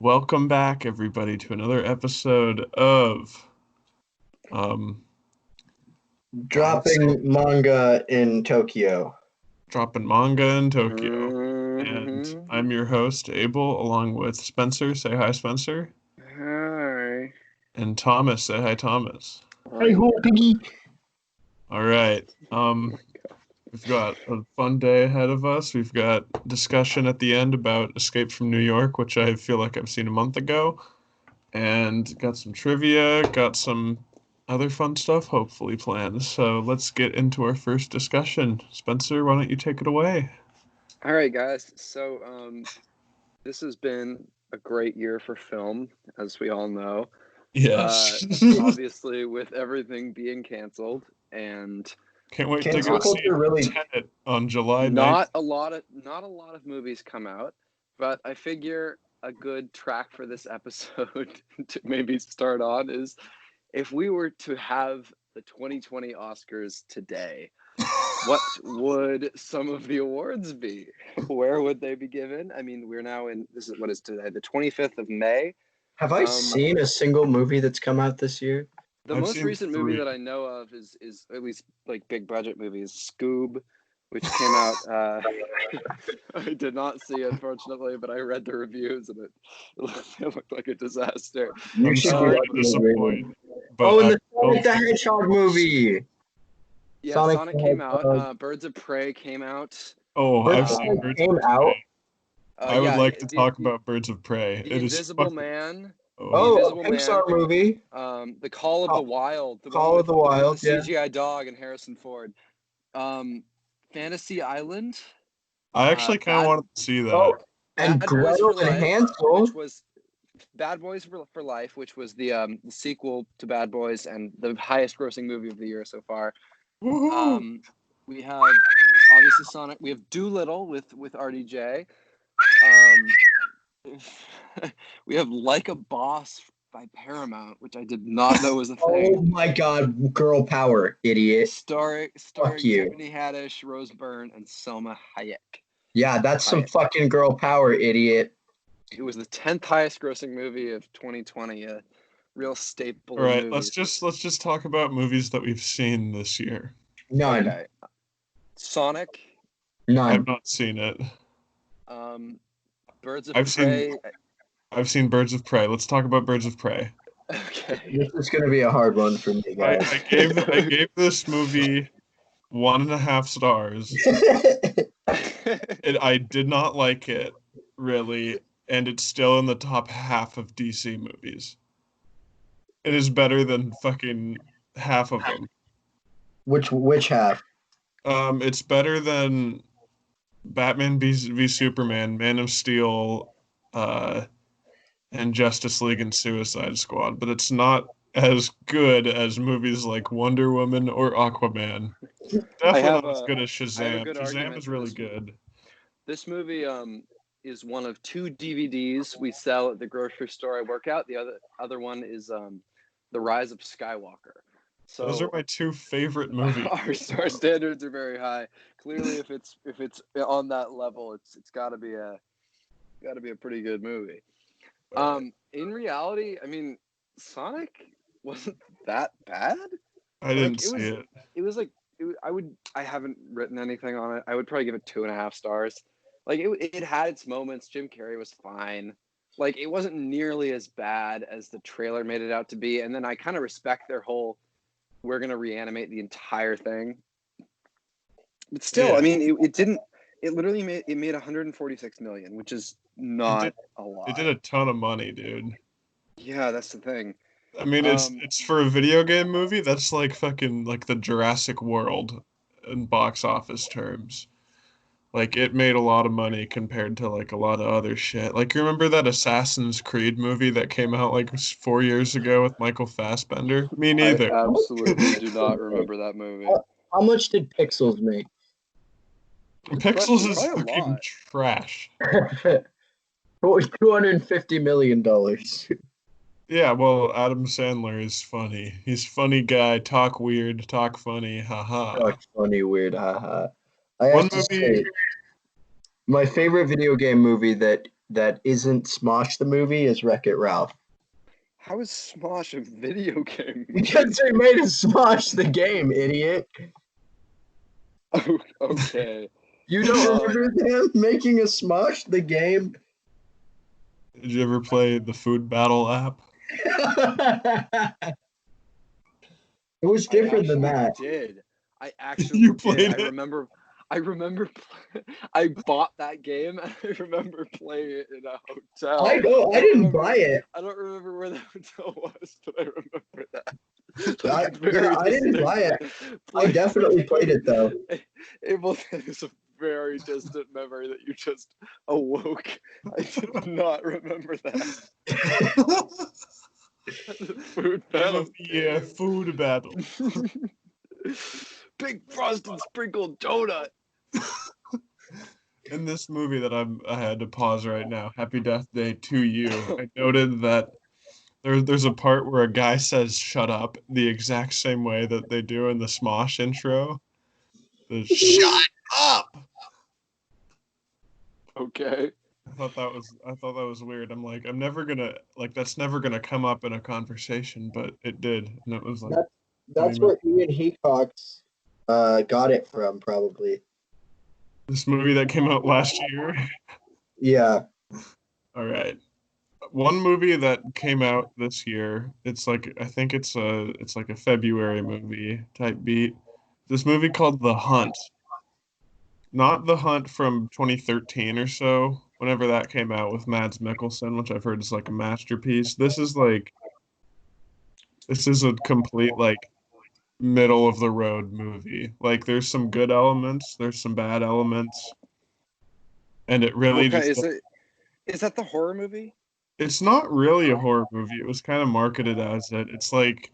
Welcome back, everybody, to another episode of um, Dropping manga in Tokyo. Dropping Manga in Tokyo. And Mhm. I'm your host, Abel, along with Spencer. Say hi, Spencer. Hi. And Thomas. Say hi, Thomas. Hey, ho, piggy. All right. We've got a fun day ahead of us. We've got discussion at the end about Escape from New York, which I feel like I've seen a month ago. And got some trivia, got some other fun stuff hopefully planned. So let's get into our first discussion. Spencer, why don't you take it away? All right, guys. So, this has been a great year for film, as we all know. Yes. Obviously, with everything being canceled, and Can't wait to Cancel go see culture really. Tenet on July 9th. not a lot of movies come out. But I figure a good track for this episode to maybe start on is if we were to have the 2020 Oscars today. What would some of the awards be? Where would they be given? I mean, we're now in what is today, the 25th of May. Have I seen a single movie that's come out this year? The I've most seen recent movie 3. that I know of is at least like big budget movies, Scoob, which came out. I did not see it, unfortunately, but I read the reviews and it looked like a disaster. You I'm should sorry watch to this disappoint, movie. but Oh, and I the will Sonic the take- Hedgehog movie. Yeah, Sonic Sonic the came out. Hedgehog. Birds of Prey came out. Oh, I've Birds of seen Prey Birds of came out. Prey. I would Yeah, like to talk the about Birds of Prey. The It is Invisible fucking... Man. Oh, Invisible a Pixar movie. The Call of the Wild. The Call one of the with Wild, the CGI dog and Harrison Ford. Fantasy Island. I actually kind of Bad- wanted to see that. Oh, and Bad Boys Gretel for and Life, Hansel. which was Bad Boys for Life, which was the sequel to Bad Boys and the highest grossing movie of the year so far. Woohoo! We have obviously Sonic. We have Doolittle with RDJ. We have Like a Boss by Paramount, which I did not know was a thing. Oh my God, girl power, idiot. Starring you. Tiffany Haddish, Rose Byrne, and Selma Hayek. Yeah, that's some Hayek. fucking girl power, idiot. It was the 10th highest grossing movie of 2020. A real staple. All right, of let's movies. just talk about movies that we've seen this year. None. Okay. Sonic. None. I've not seen it. Birds of I've Prey. I've seen Birds of Prey. Let's talk about Birds of Prey. Okay. This is gonna be a hard one for me, guys. I gave this movie 1.5 stars. I did not like it, really, and it's still in the top half of DC movies. It is better than fucking half of them. Which half? It's better than Batman v Superman, Man of Steel, and Justice League and Suicide Squad, but it's not as good as movies like Wonder Woman or Aquaman. Definitely not as good as Shazam. good Shazam argument is for really this good. This movie is one of 2 DVDs we sell at the grocery store I work at. The other one is The Rise of Skywalker. So Those are my 2 favorite movies. Our standards are very high. Clearly, if it's on that level, it's got to be a pretty good movie. In reality, I mean, Sonic wasn't that bad. I didn't see it. It was like I haven't written anything on it. I would probably give it 2.5 stars. Like it had its moments. Jim Carrey was fine. Like it wasn't nearly as bad as the trailer made it out to be. And then I kind of respect their whole, we're gonna reanimate the entire thing. But still, Yeah. I mean, it didn't. It literally made 146 million, which is not a lot. It did a ton of money, dude. Yeah, that's the thing. I mean, it's for a video game movie. That's like fucking like the Jurassic World in box office terms. Like it made a lot of money compared to like a lot of other shit. Like you remember that Assassin's Creed movie that came out like 4 years ago with Michael Fassbender? Me neither. I absolutely do not remember that movie. How much did Pixels make? Pixels is probably a fucking lot. trash. $250 million. Yeah, well, Adam Sandler is funny. He's funny guy, talk weird, talk funny, haha. Talk funny, weird, haha. I One have to movie- say, my favorite video game movie that that isn't Smosh the movie is Wreck-It Ralph. How is Smosh a video game? Because they made a Smosh the game, idiot. Oh, okay. You don't remember them making a Smosh the game? Did you ever play the Food Battle app? It was different than that. I actually You did. played I it? remember. I bought that game, and I remember playing it in a hotel. I know. I didn't buy it. I don't remember where the hotel was, but I remember that. I didn't buy it. I definitely played it though. It was a very distant memory that you just awoke. I did not remember that. Food battle. Yeah, Food Battle. Big frosted sprinkled donut. In this movie that I had to pause right now, Happy Death Day to You, I noted that there's a part where a guy says "shut up" the exact same way that they do in the Smosh intro. The "shut up." Okay. I thought that was weird. I'm like, I'm never gonna that's never gonna come up in a conversation, but it did, and it was like That's where Ian Heacox got it from, probably. this movie that came out last year. Yeah. All right. One movie that came out this year, it's like I think it's like a February movie type beat. This movie called The Hunt. Not The Hunt from 2013 or so, whenever that came out with Mads Mikkelsen, which I've heard is like a masterpiece. This is a complete like middle of the road movie. Like there's some good elements, there's some bad elements, and it really Okay, just is that the horror movie? it's not really a horror movie. It was kind of marketed as it. It's like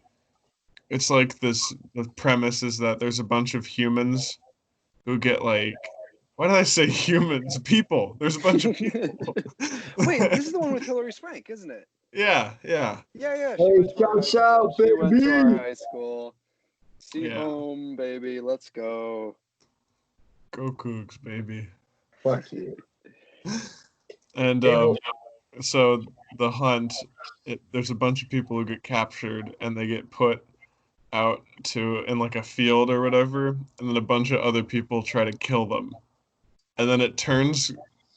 this the premise is that there's a bunch of humans who get like why did I say humans? People. There's a bunch of people. Wait, this is the one with Hilary Swank, isn't it? Yeah, yeah. Yeah. Hey, She went to our baby. high school. See Yeah. home, baby. Let's go. Go Cougs, baby. Fuck you. And so the hunt, there's a bunch of people who get captured and they get put out to in like a field or whatever, and then a bunch of other people try to kill them. And then it turns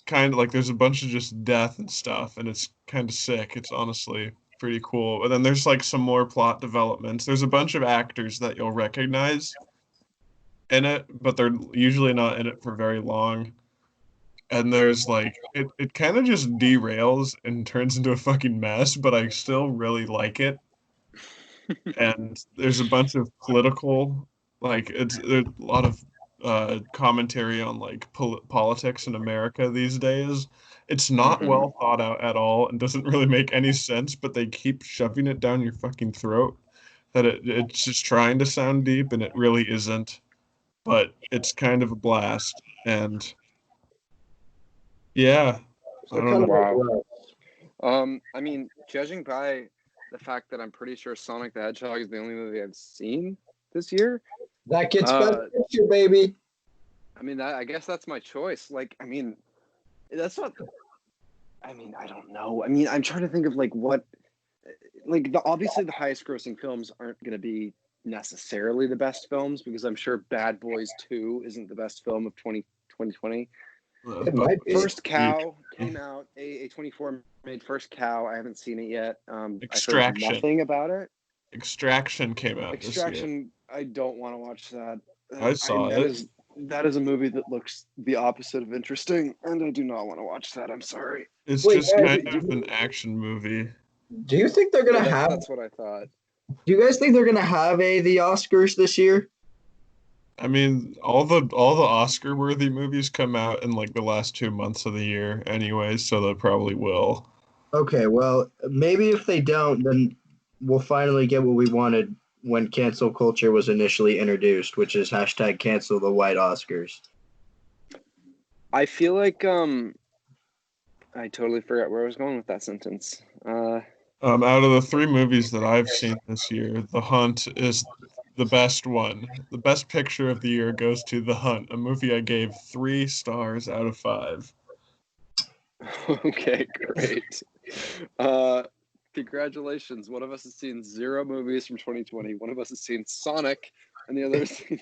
kind of like there's a bunch of just death and stuff, and it's kind of sick. It's honestly pretty cool. But then there's like some more plot developments. There's a bunch of actors that you'll recognize in it, but they're usually not in it for very long. And there's like it kind of just derails and turns into a fucking mess, but I still really like it. And there's a bunch of political there's a lot of commentary on like politics in America these days. It's not well thought out at all and doesn't really make any sense, but they keep shoving it down your fucking throat that it's just trying to sound deep and it really isn't. But it's kind of a blast. And yeah, I don't know. Wow. I mean, judging by the fact that I'm pretty sure Sonic the Hedgehog is the only movie I've seen this year. That gets better picture, baby. I mean, I guess that's my choice. Like, I mean, that's not. I mean, I don't know. I mean, I'm trying to think of like what, like obviously the highest grossing films aren't going to be necessarily the best films because I'm sure Bad Boys 2 isn't the best film of 2020. It might be. First Cow came out. A24 made First Cow. I haven't seen it yet. Extraction. I heard nothing about it. Extraction came out this year. Extraction. I don't want to watch that. I saw it. That is a movie that looks the opposite of interesting, and I do not want to watch that. I'm sorry. It's just kind of an action movie. Do you think they're gonna have? That's what I thought. Do you guys think they're gonna have the Oscars this year? I mean, all the Oscar-worthy movies come out in like the last 2 months of the year anyway, so they probably will. Okay, well, maybe if they don't, then we'll finally get what we wanted when cancel culture was initially introduced, which is hashtag cancel the white Oscars. I feel like I totally forgot where I was going with that sentence. Out of the 3 movies that I've seen this year, The Hunt is the best one. The best picture of the year goes to The Hunt, a movie I gave 3 stars out of 5. Okay, great. Congratulations. One of us has seen 0 movies from 2020. One of us has seen Sonic, and the other has seen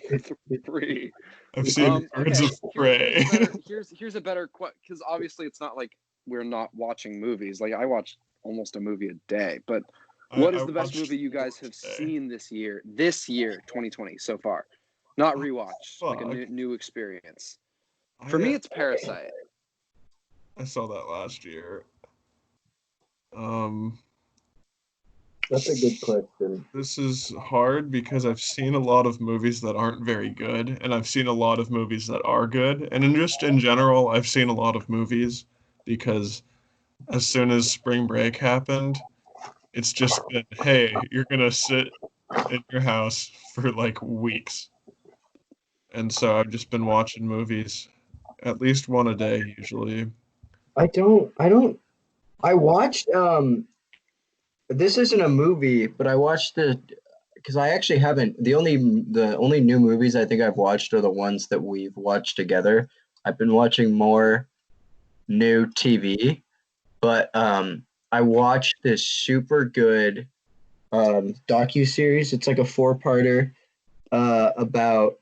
3. I've seen Birds Okay. of Prey. Here's a better because obviously it's not like we're not watching movies. Like I watch almost a movie a day. But what I is the best watched movie you guys 4 have today. seen this year, 2020 so far? Not rewatch, like a Fuck. new experience. For me, it's Parasite. I saw that last year. Um, That's a good question. this is hard because I've seen a lot of movies that aren't very good, and I've seen a lot of movies that are good. And just in general, I've seen a lot of movies because as soon as spring break happened, it's just been, hey, you're gonna sit in your house for like weeks. And so I've just been watching movies, at least one a day usually. I watched this isn't a movie, but I watched because I actually haven't the only new movies I think I've watched are the ones that we've watched together. I've been watching more new TV, but I watched this super good docu-series. It's like a four-parter about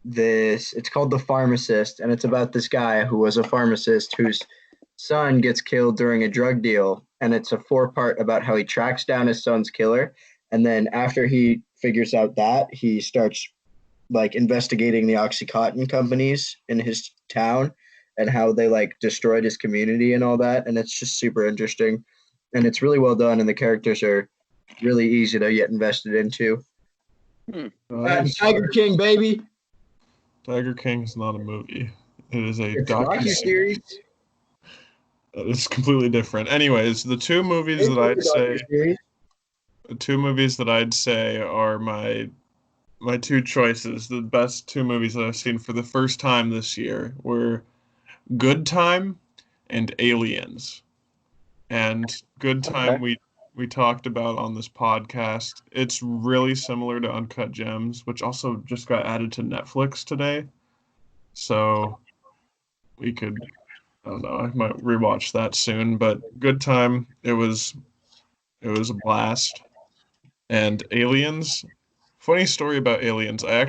this. It's called The Pharmacist, and it's about this guy who was a pharmacist whose son gets killed during a drug deal, and it's a four-part about how he tracks down his son's killer, and then after he figures out that, he starts like investigating the OxyContin companies in his town and how they like destroyed his community and all that, and it's just super interesting, and it's really well done, and the characters are really easy to get invested into. Nice. Tiger King, baby. Tiger King is not a movie. It is a It's a docu-series. docu-series. It's completely different. Anyways, Docu-series. the two movies that I'd say are my two choices. The best two movies that I've seen for the first time this year were Good Time and Aliens. And Good Time Okay. we talked about on this podcast. It's really similar to Uncut Gems, which also just got added to Netflix today. So we could, I don't know, I might rewatch that soon. But Good Time, it was a blast. And Aliens, funny story about Aliens. I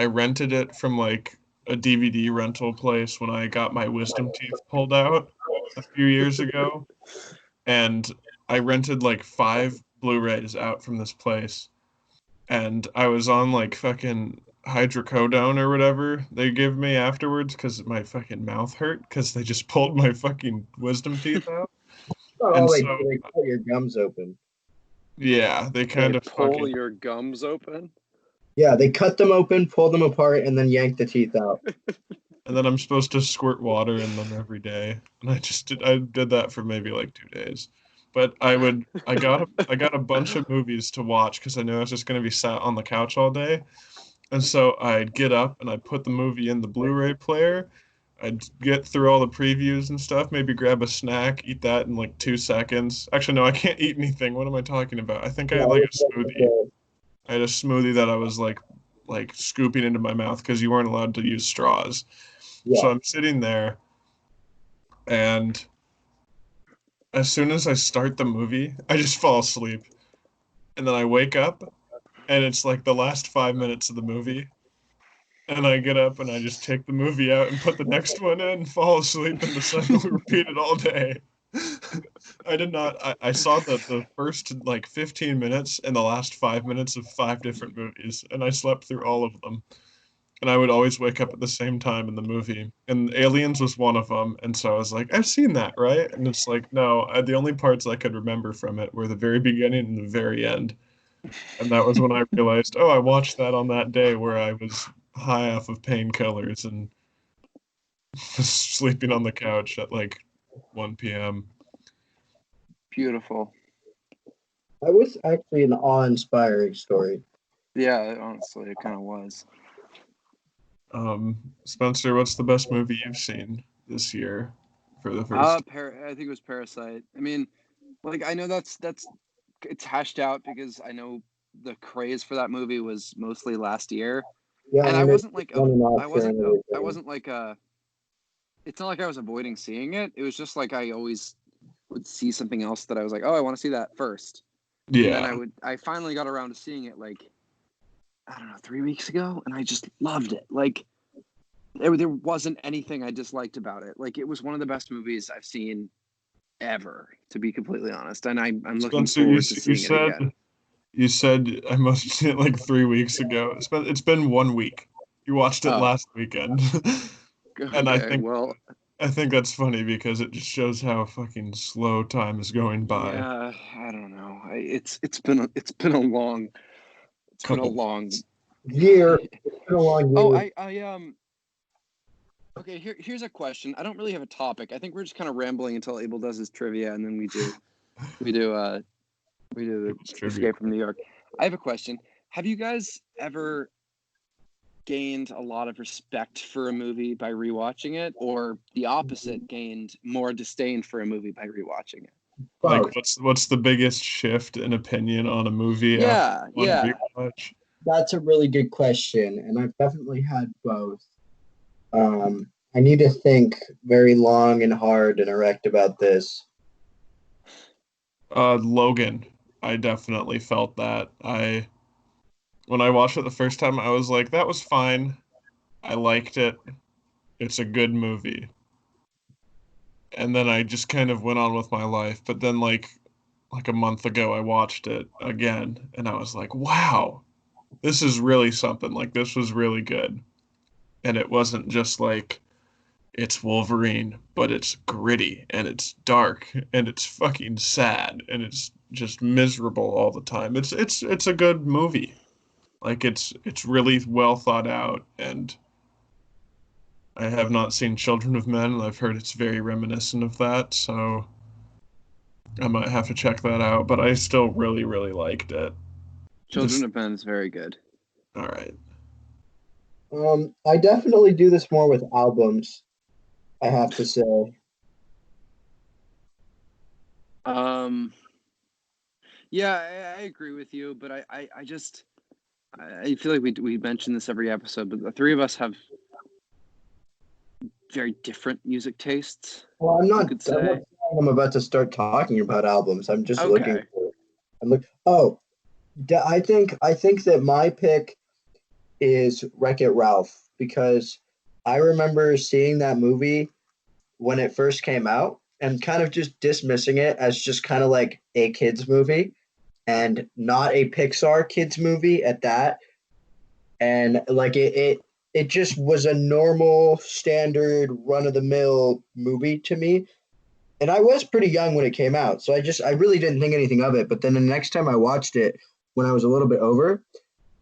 rented it from like a DVD rental place when I got my wisdom teeth pulled out a few years ago. And I rented like 5 Blu-rays out from this place. And I was on like fucking hydrocodone or whatever they give me afterwards because my fucking mouth hurt because they just pulled my fucking wisdom teeth out. Oh, And they so, they cut your gums open. yeah, they They kind of pull fucking, your gums open. Yeah, they cut them open, pull them apart, and then yank the teeth out. and then I'm supposed to squirt water in them every day. And I did that for maybe like 2 days. But I got a bunch of movies to watch because I knew I was just gonna be sat on the couch all day. And so I'd get up and I'd put the movie in the Blu-ray player. I'd get through all the previews and stuff, maybe grab a snack, eat that in like 2 seconds. Actually, no, I can't eat anything. What am I talking about? I think I Yeah, had like a smoothie. I had a smoothie that I was like scooping into my mouth because you weren't allowed to use straws. yeah. So I'm sitting there, and as soon as I start the movie, I just fall asleep. And then I wake up, and it's like the last 5 minutes of the movie. And I get up and I just take the movie out and put the next one in, fall asleep, and the cycle repeated all day. I did not. I saw the first like 15 minutes and the last 5 minutes of 5 different movies, and I slept through all of them. And I would always wake up at the same time in the movie. And Aliens was one of them. And so I was like, I've seen that, right? And it's like, no, the only parts I could remember from it were the very beginning and the very end. And that was when I realized, oh, I watched that on that day where I was high off of painkillers and was sleeping on the couch at like 1 p.m. Beautiful. That was actually an awe-inspiring story. Yeah, honestly, it kind of was. Spencer, what's the best movie you've seen this year for the first? I think it was Parasite. I mean, like I know that's it's hashed out because I know the craze for that movie was mostly last year, Yeah, and I and it's wasn't like won an I Oscar wasn't and I everything. wasn't like it's not like I was avoiding seeing it. It was just like I always would see something else that I was like, oh, I want to see that first. And then Yeah. I finally got around to seeing it like, I don't know, 3 weeks ago, and I just loved it. Like, there wasn't anything I disliked about it. Like, it was one of the best movies I've seen ever, to be completely honest. And I'm looking Spencer, you, forward to s- you seeing it said again. you said I must have seen it like 3 weeks ago. It's been 1 week. You watched it Oh, last weekend. And I okay. think Well, I think that's funny because it just shows how fucking slow time is going by. yeah, I don't know. It's been a Couple. long. Year. It's been a long Oh, year. okay. Here's a question. I don't really have a topic. I think we're just kind of rambling until Abel does his trivia, and then we do the It's trivia. Escape from New York. I have a question. Have you guys ever gained a lot of respect for a movie by rewatching it, or the opposite, gained more disdain for a movie by rewatching it? Like, Both. what's the biggest shift in opinion on a movie after Yeah, one yeah. rewatch? That's a really good question, and I've definitely had both. I need to think very long and hard and erect about this. Logan. I definitely felt that. When I watched it the first time, I was like, that was fine. I liked it. It's a good movie. And then I just kind of went on with my life. But then like a month ago I watched it again and I was like, wow, this is really something. Like this was really good. And it wasn't just like it's Wolverine, but it's gritty and it's dark and it's fucking sad and it's just miserable all the time. It's a good movie. Like it's really well thought out, and I have not seen Children of Men, and I've heard it's very reminiscent of that, so I might have to check that out, but I still really, really liked it. Children Just of Men is very good. all right. I definitely do this more with albums, I have to say. Um, yeah, I agree with you, but I just I feel like we mention this every episode, but the three of us have very different music tastes, Well, you could I'm not say. saying I'm about to start talking about albums. I'm just looking Okay. for. I'm look. Oh, I think that my pick is Wreck-It Ralph because I remember seeing that movie when it first came out and kind of just dismissing it as just kind of like a kids movie and not a Pixar kids movie at that. And like it just was a normal standard run of the mill movie to me. And I was pretty young when it came out, so I really didn't think anything of it. But then the next time I watched it when I was a little bit over,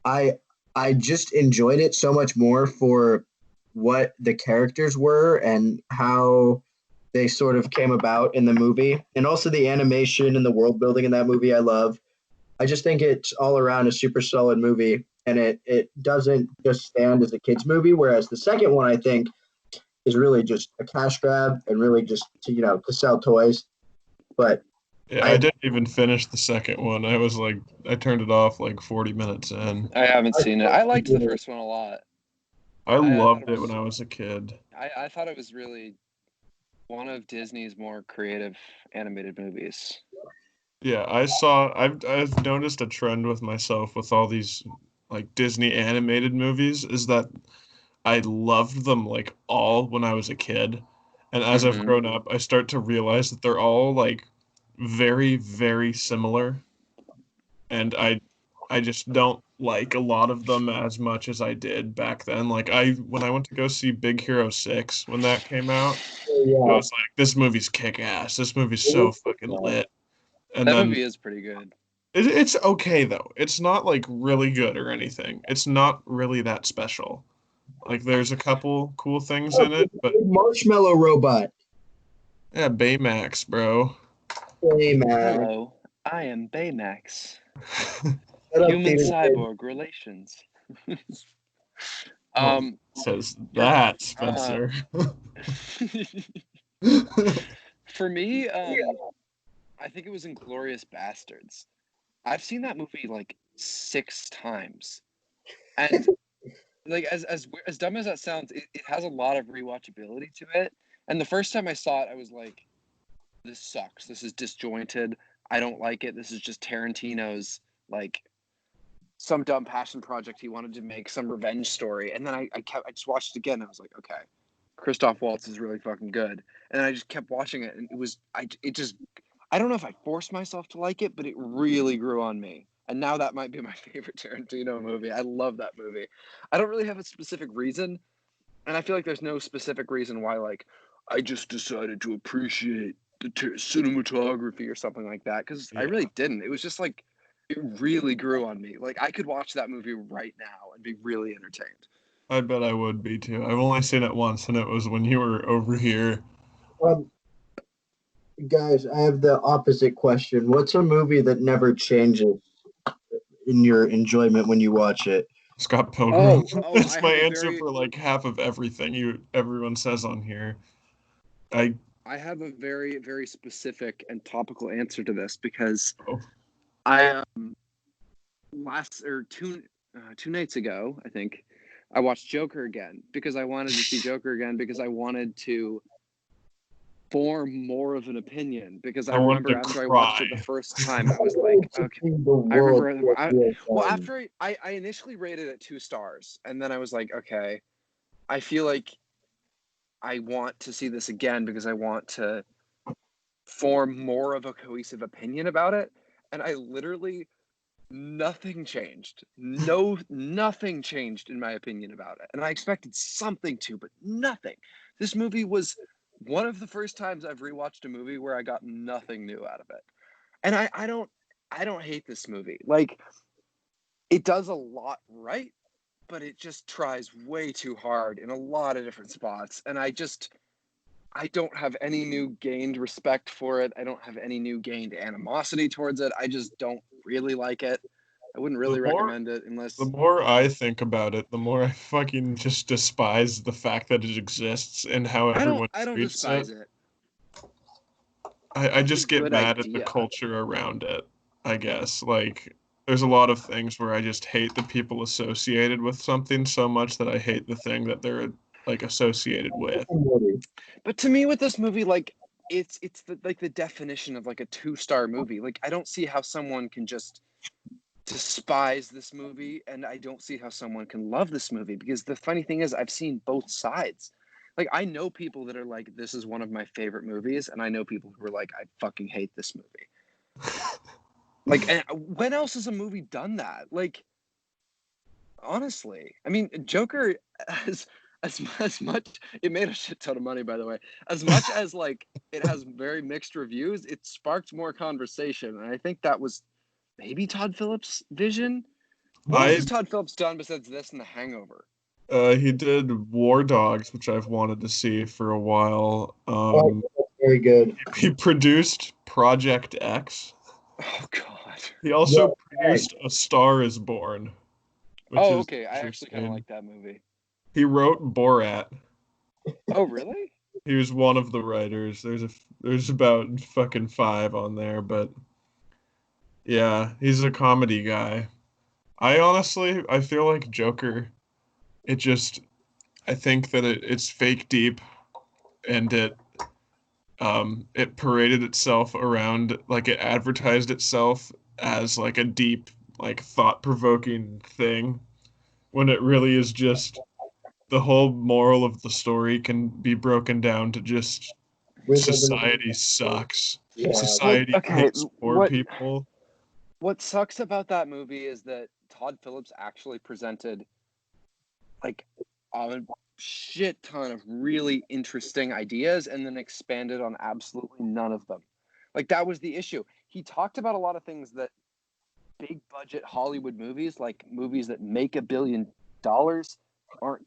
I I just enjoyed it so much more for what the characters were and how they sort of came about in the movie, and also the animation and the world building in that movie. I love. I just think it's all around a super solid movie, and it doesn't just stand as a kids movie. Whereas the second one, I think, is really just a cash grab and really just to sell toys. But Yeah, I I didn't even finish the second one. I turned it off like 40 minutes in. I haven't I seen it. I liked the first one a lot. I I thought it loved it when was I was a kid. I thought it was really one of Disney's more creative animated movies. Yeah, I've noticed a trend with myself with all these like Disney animated movies is that I loved them like all when I was a kid. And as I've Mm-hmm. grown up, I start to realize that they're all like very, very similar. And I just don't like a lot of them as much as I did back then. Like when I went to go see Big Hero 6 when that came out, I yeah, was like, this movie's kick ass. This movie's it so was fucking lit. And That then movie is pretty good. it's okay though. It's not like really good or anything. It's not really that special. Like there's a couple cool things oh, in it, it's a but big marshmallow robot. yeah, Baymax, bro. Hey man, Hello, I am Baymax. shut up, Human Peter. cyborg relations. Oh, um, says for that, uh, Spencer. for me, I think it was Inglorious Bastards. I've seen that movie like 6 times, and like as dumb as that sounds, it has a lot of rewatchability to it. And the first time I saw it, I was like, this sucks. This is disjointed. I don't like it. This is just Tarantino's, like, some dumb passion project he wanted to make, some revenge story. And then I just watched it again. And I was like, okay, Christoph Waltz is really fucking good. And I just kept watching it, and I don't know if I forced myself to like it, but it really grew on me. And now that might be my favorite Tarantino movie. I love that movie. I don't really have a specific reason, and I feel like there's no specific reason why, like, I just decided to appreciate the cinematography or something like that, because I really didn't. It was just like, it really grew on me. Like, I could watch that movie right now and be really entertained. I bet I would be too. I've only seen it once, and it was when you were over here. Guys, I have the opposite question. What's a movie that never changes in your enjoyment when you watch it? Scott Pilgrim. Oh, That's I my have a answer very, for like half of everything everyone says on here. I I have a very, very specific and topical answer to this, because oh, I two nights ago, I think, I watched Joker again, because I wanted to see Joker again, because I wanted to form more of an opinion, because I I wanted remember to after I watched it the cry. first time, I was like, okay. The I world remember well, um, after I initially rated it 2 stars, and then I was like, okay, I feel like I want to see this again, because I want to form more of a cohesive opinion about it. And I literally, nothing changed. Nothing changed in my opinion about it. And I expected something to, but nothing. This movie was one of the first times I've rewatched a movie where I got nothing new out of it. And I don't hate this movie. Like, it does a lot right, but it just tries way too hard in a lot of different spots. And I don't have any new gained respect for it. I don't have any new gained animosity towards it. I just don't really like it. I wouldn't The really more recommend it the unless more I think about it, the more I fucking just despise the fact that it exists and how everyone I don't treats it. despise it. I It's a just get good mad at the idea. culture around it, I guess. Like, there's a lot of things where I just hate the people associated with something so much that I hate the thing that they're like associated with. But to me with this movie, like, it's the, like, the definition of like a 2-star movie. Like, I don't see how someone can just despise this movie, and I don't see how someone can love this movie, because the funny thing is I've seen both sides. Like, I know people that are like, this is one of my favorite movies, and I know people who are like, I fucking hate this movie. Like, and when else has a movie done that? Like, honestly, I mean, Joker, as as much, it made a shit ton of money, by the way. As much as, like, it has very mixed reviews, it sparked more conversation, and I think that was maybe Todd Phillips' vision. What else I has Todd Phillips done besides this and The Hangover? He did War Dogs, which I've wanted to see for a while. very good. He produced Project X. Oh God. He Yeah, also produced A Star Is Born, which Oh, is okay. I actually kind of interesting. like that movie. He wrote Borat. Oh, really? He was one of the writers. There's about fucking five on there, but yeah, he's a comedy guy. I feel like Joker. It just I think that it's fake deep, and it paraded itself around, like, it advertised itself as like a deep, like, thought-provoking thing, when it really is just the whole moral of the story can be broken down to just society sucks. Yeah. Well, Society okay. hates poor people. What sucks about that movie is that Todd Phillips actually presented, like, a shit ton of really interesting ideas and then expanded on absolutely none of them. Like, that was the issue. He talked about a lot of things that big budget Hollywood movies, like movies that make $1 billion, aren't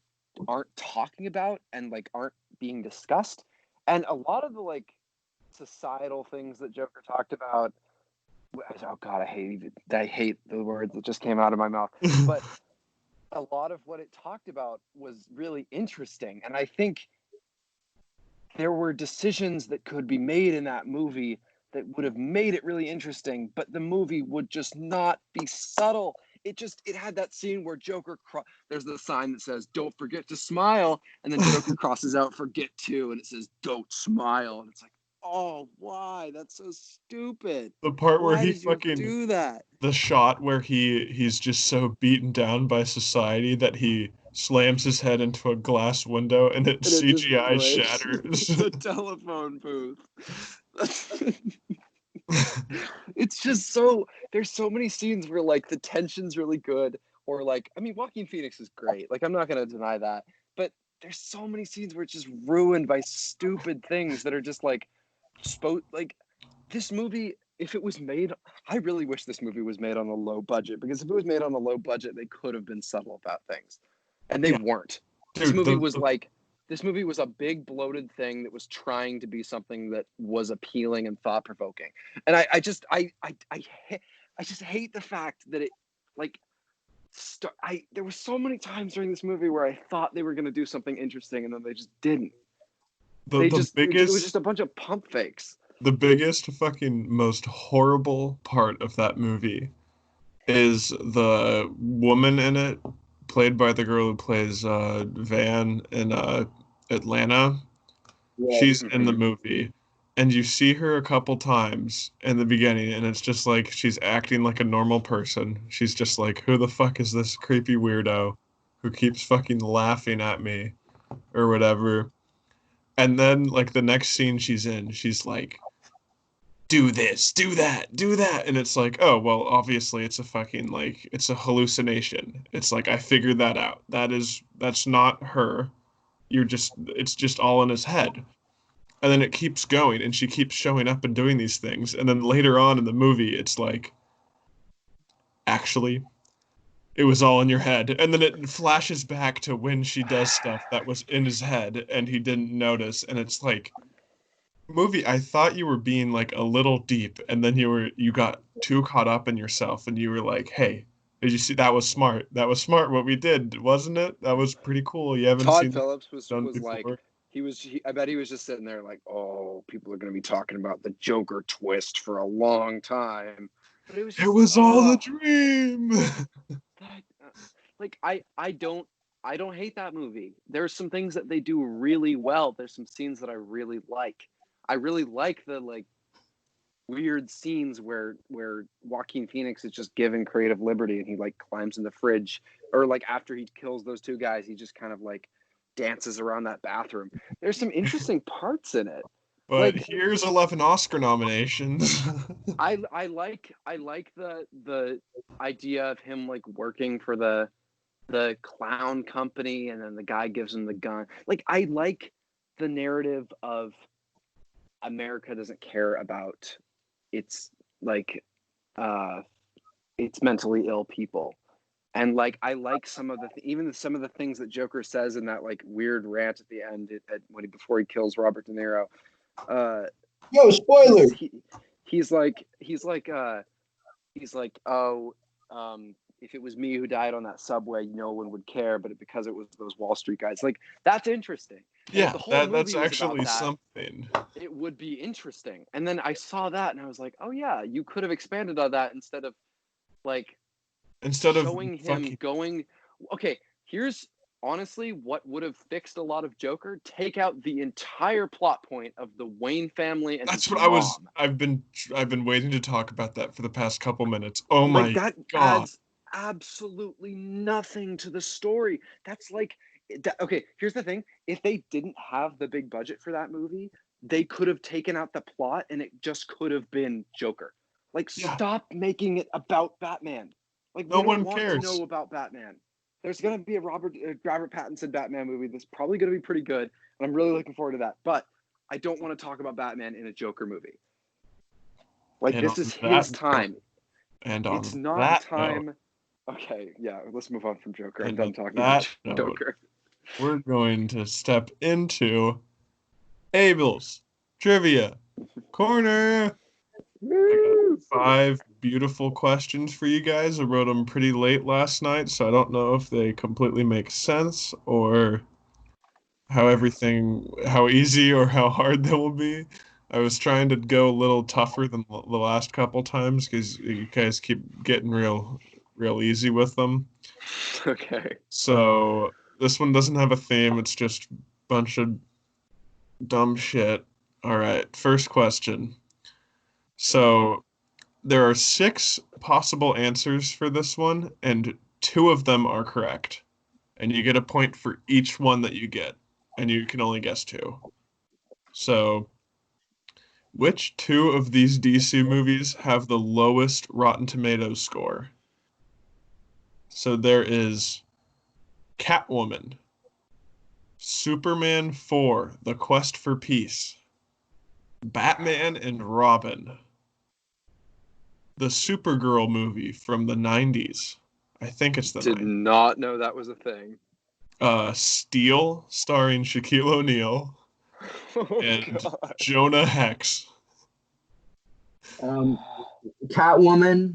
talking about, and, like, aren't being discussed. And a lot of the, like, societal things that Joker talked about, oh God, I hate the words that just came out of my mouth. But a lot of what it talked about was really interesting, and I think there were decisions that could be made in that movie that would have made it really interesting, but the movie would just not be subtle it had that scene where Joker there's the sign that says "Don't forget to smile," and then Joker crosses out "Forget to," and it says "Don't smile," and it's like, oh, why? That's so stupid. The part where Why he did you fucking do that? the shot where he's just so beaten down by society that he slams his head into a glass window and it And it just CGI breaks shatters. the telephone booth. It's just so there's so many scenes where like the tension's really good, or like I mean Joaquin Phoenix is great. Like I'm not gonna deny that, but there's so many scenes where it's just ruined by stupid things that are just like like this movie. If it was made, I really wish this movie was made on a low budget, because if it was made on a low budget, they could have been subtle about things, and they Yeah, weren't. This dude, movie was like this movie was a big bloated thing that was trying to be something that was appealing and thought provoking. And I just hate the fact that it like there were so many times during this movie where I thought they were going to do something interesting and then they just didn't. the the It was biggest just a bunch of pump fakes. the biggest fucking most horrible part of that movie is the woman in it, played by the girl who plays Van in Atlanta. Right. She's in the movie, and you see her a couple times in the beginning, and it's just like she's acting like a normal person. She's just like, who the fuck is this creepy weirdo who keeps fucking laughing at me or whatever? And then like the next scene she's in, she's like, do this, do that, do that. And it's like, oh, well, obviously it's a fucking like it's a hallucination. It's like I figured that out. That's not her. It's just all in his head. And then it keeps going and she keeps showing up and doing these things. And then later on in the movie, it's like, actually, it was all in your head. And then it flashes back to when she does stuff that was in his head and he didn't notice. And it's like, movie, I thought you were being like a little deep, and then you got too caught up in yourself and you were like, hey, did you see that was smart? That was smart what we did, wasn't it? That was pretty cool. You haven't Todd seen that Phillips done was like before. I bet he was just sitting there like, oh, people are going to be talking about the Joker twist for a long time. But it was It just was all a dream. like I don't hate that movie. There's some things that they do really well. There's some scenes that I really like. I really like the like weird scenes where Joaquin Phoenix is just given creative liberty and he like climbs in the fridge, or like after he kills those two guys, he just kind of like dances around that bathroom. There's some interesting parts in it. But Like here's 11 Oscar nominations. I like the idea of him like working for the clown company, and then the guy gives him the gun. Like I like the narrative of America doesn't care about its like it's mentally ill people. And like I like some of even some of the things that Joker says in that like weird rant at the end before he kills Robert De Niro. Yo, spoiler. He's like oh, if it was me who died on that subway, no one would care, but because it was those Wall Street guys, like that's interesting. And if Yeah, the whole movie that's was actually about that, something. it would be interesting. And then I saw that and I was like, oh yeah, you could have expanded on that instead of like Instead of showing him fucking going. Okay, here's honestly what would have fixed a lot of Joker. Take out the entire plot point of the Wayne family and that's his what I was mom. I've been waiting to talk about that for the past couple minutes. Oh Like my that God. adds absolutely nothing to the story. That's like okay, here's the thing. If they didn't have the big budget for that movie, they could have taken out the plot and it just could have been Joker. Like Yeah, stop making it about Batman. Like no we don't one want to cares. know about Batman. There's going to be a Robert Pattinson Batman movie that's probably going to be pretty good, and I'm really looking forward to that. But I don't want to talk about Batman in a Joker movie. Like And this on is his that note, time. and It's on not that note, time. Okay, yeah, let's move on from Joker. I'm and done on talking about that note, Joker. we're going to step into Abel's Trivia Corner. I got Woo! 5 beautiful questions for you guys. I wrote them pretty late last night, so I don't know if they completely make sense or how easy or how hard they will be. I was trying to go a little tougher than the last couple times because you guys keep getting real real easy with them. Okay. So this one doesn't have a theme. It's just a bunch of dumb shit. All right, first question. So there are 6 possible answers for this one, and 2 of them are correct. And you get a point for each one that you get, and you can only guess 2. So, which 2 of these DC movies have the lowest Rotten Tomatoes score? So there is Catwoman, Superman 4, The Quest for Peace, Batman and Robin, the Supergirl movie from the 90s. I think it's the Did 90s. not know that was a thing. Steel, starring Shaquille O'Neal, Oh and God. Jonah Hex. Catwoman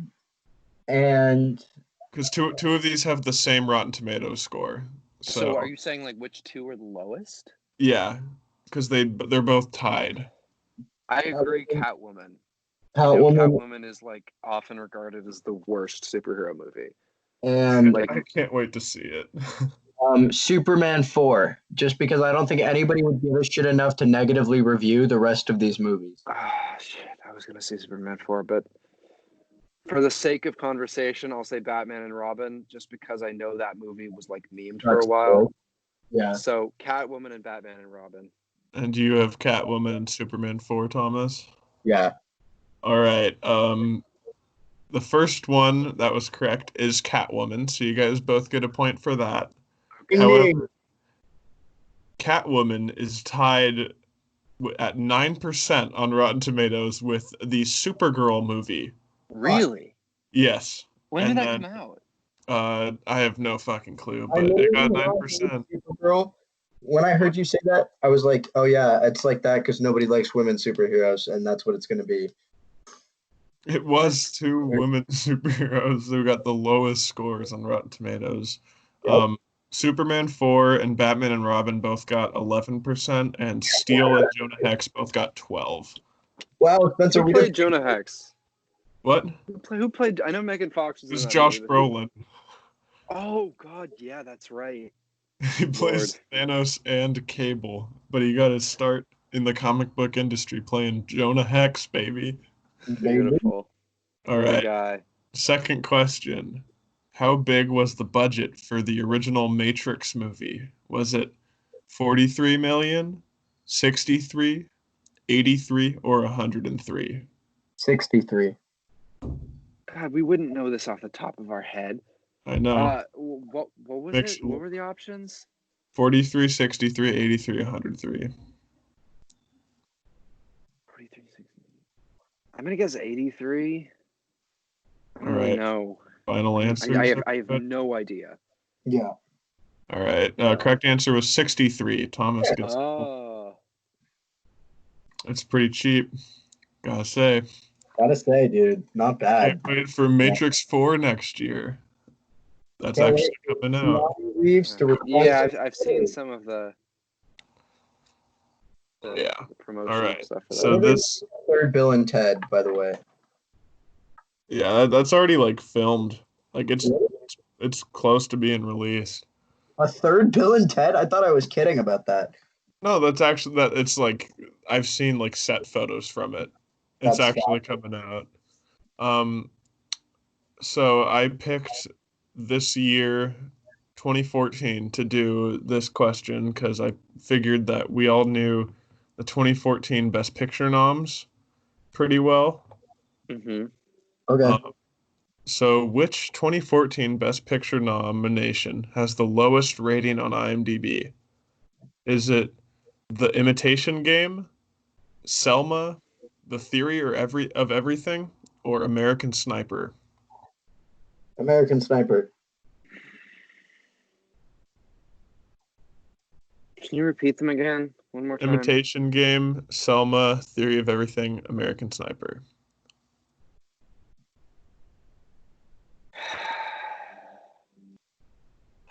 and Because two of these have the same Rotten Tomatoes score. So are So you saying like which 2 are the lowest? yeah, because they're both tied. I agree, Catwoman. Catwoman Catwoman is like often regarded as the worst superhero movie. and Like, I can't wait to see it. Superman 4, just because I don't think anybody would give a shit enough to negatively review the rest of these movies. shit, I was gonna say Superman 4, but for the sake of conversation, I'll say Batman and Robin, just because I know that movie was like memed for a while. Yeah. So Catwoman and Batman and Robin. And you have Catwoman and Superman 4, Thomas. Yeah. All right. The first one that was correct is Catwoman, so you guys both get a point for that. However, Catwoman is tied at 9% on Rotten Tomatoes with the Supergirl movie. Really? Yes. When did And that then, come out? I have no fucking clue, I but know it got you love 9%. Supergirl. When I heard you say that, I was like, oh yeah, it's like that because nobody likes women superheroes, and that's what it's going to be. It was 2 women superheroes who got the lowest scores on Rotten Tomatoes. Yep. Superman 4 and Batman and Robin both got 11%, and Steel and Jonah Hex both got 12. Wow, Spencer, Who we played just Jonah Hex? What? Who played? I know Megan Fox was It in was that Josh movie. But Brolin. oh God, yeah, that's right. He Lord. plays Thanos and Cable, but he got his start in the comic book industry playing Jonah Hex, baby. Beautiful. All What a right. guy. Second question. How big was the budget for the original Matrix movie? Was it 43 million, 63, 83, or 103? 63. God, we wouldn't know this off the top of our head. I know. What was Mix- it? What were the options? 43, 63, 83, 103. 43, 60. I'm gonna guess 83. I All don't really right. know. Final answers. I have no idea. Yeah. All right. Correct answer was 63. Thomas gets. Oh. It's pretty cheap, gotta say. Gotta say, dude, not bad. Can't wait for Matrix 4 next year. That's Can't actually wait coming for out. Keanu Reeves to Yeah, replace I've seen some of the Yeah. promotion All right. stuff for that. So this, third Bill and Ted, by the way. yeah, that's already like filmed. Like it's close to being released. A third Bill and Ted? I thought I was kidding about that. No, that's actually that it's like I've seen like set photos from it. It's That's actually coming out. Um, so I picked this year, 2014, to do this question because I figured that we all knew the 2014 Best Picture noms pretty well. Mm-hmm. Okay. So which 2014 Best Picture nomination has the lowest rating on IMDb? Is it The Imitation Game, Selma, The Theory of Everything, or American Sniper? American Sniper. Can you repeat them again one more time? Imitation Game, Selma, Theory of Everything, American Sniper.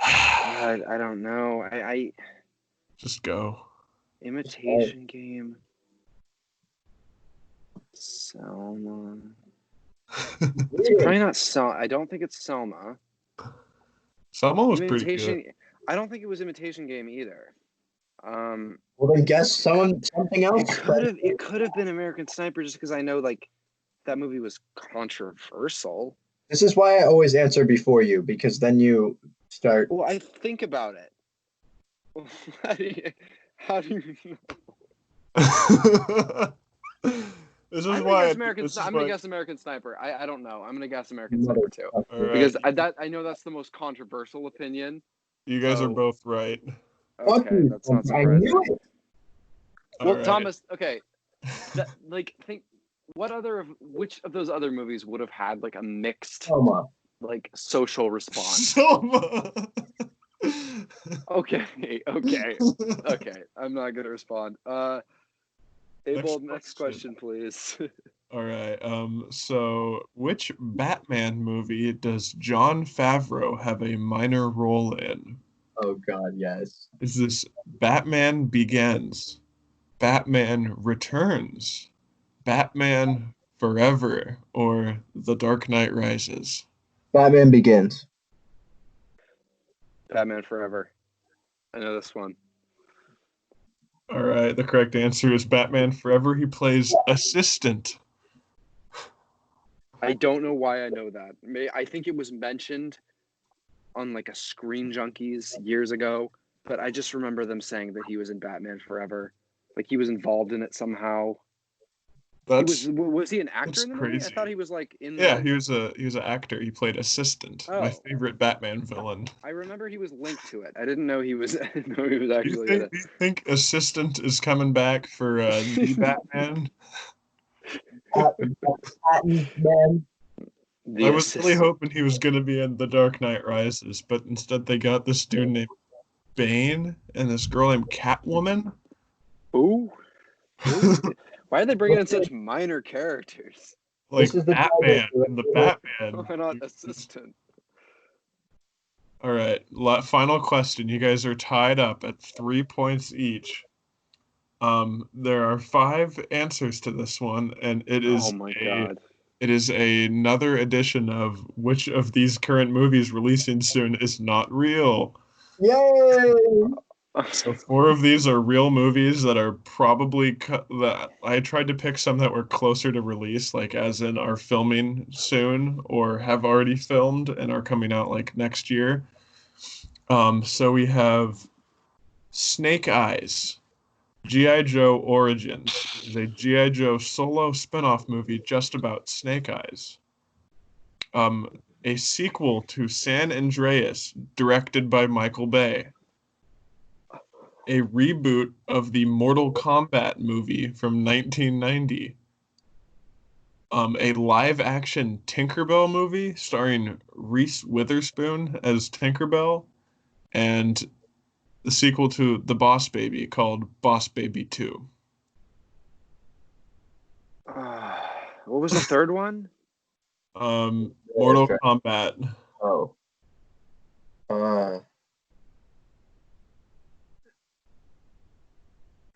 I don't know. I Just go. Imitation Game. Selma. It's probably not Selma. I don't think it's Selma. Selma was pretty Imitation. good. I don't think it was Imitation Game either. Well, then guess something else. It could have been American Sniper just because I know like that movie was controversial. This is why I always answer before you, because then you start. Well, I think about it. How do you know? This is I'm gonna why. guess American. I'm gonna guess American Sniper. I don't know. I'm gonna guess American Sniper too, All right. because I know that's the most controversial opinion. You guys are So- both right. Okay, that's not I knew surprising. it. Well, All right. Thomas. Okay, think. Which of those other movies would have had like a mixed Selma. like social response? Selma. Okay. I'm not gonna respond. Abel, next question, please. All right. So which Batman movie does Jon Favreau have a minor role in? Oh God, yes. Is this Batman Begins, Batman Returns, Batman Forever, or The Dark Knight Rises? Batman Begins. Batman Forever. I know this one. All right. The correct answer is Batman Forever. He plays assistant. I don't know why I know that. I think it was mentioned on like a Screen Junkies years ago, but I just remember them saying that he was in Batman Forever. Like he was involved in it somehow. Was he an actor in the movie? I crazy. thought he was like in. Yeah, he was an actor. He played assistant. My Oh. favorite Batman villain. I remember he was linked to it. I didn't know he was. I didn't know he was actually in it. Do you think assistant is coming back for the Batman? Man. I was really hoping he was going to be in The Dark Knight Rises, but instead they got this dude named Bane and this girl named Catwoman. Ooh. Why are they bringing in such minor characters? Like This is the Batman tiebreaker. and the Batman. Why not assistant? All right, final question. You guys are tied up at 3 points each. There are 5 answers to this one, and it is Oh my god. It is another edition of which of these current movies releasing soon is not real. Yay! So 4 of these are real movies that are probably that I tried to pick some that were closer to release, like as in are filming soon or have already filmed and are coming out like next year. So we have Snake Eyes, G.I. Joe Origins is a G.I. Joe solo spin-off movie just about Snake Eyes. A sequel to San Andreas, directed by Michael Bay. A reboot of the Mortal Kombat movie from 1990. A live-action Tinkerbell movie starring Reese Witherspoon as Tinkerbell, and the sequel to The Boss Baby called Boss Baby 2. What was the third one? Mortal Kombat. Oh.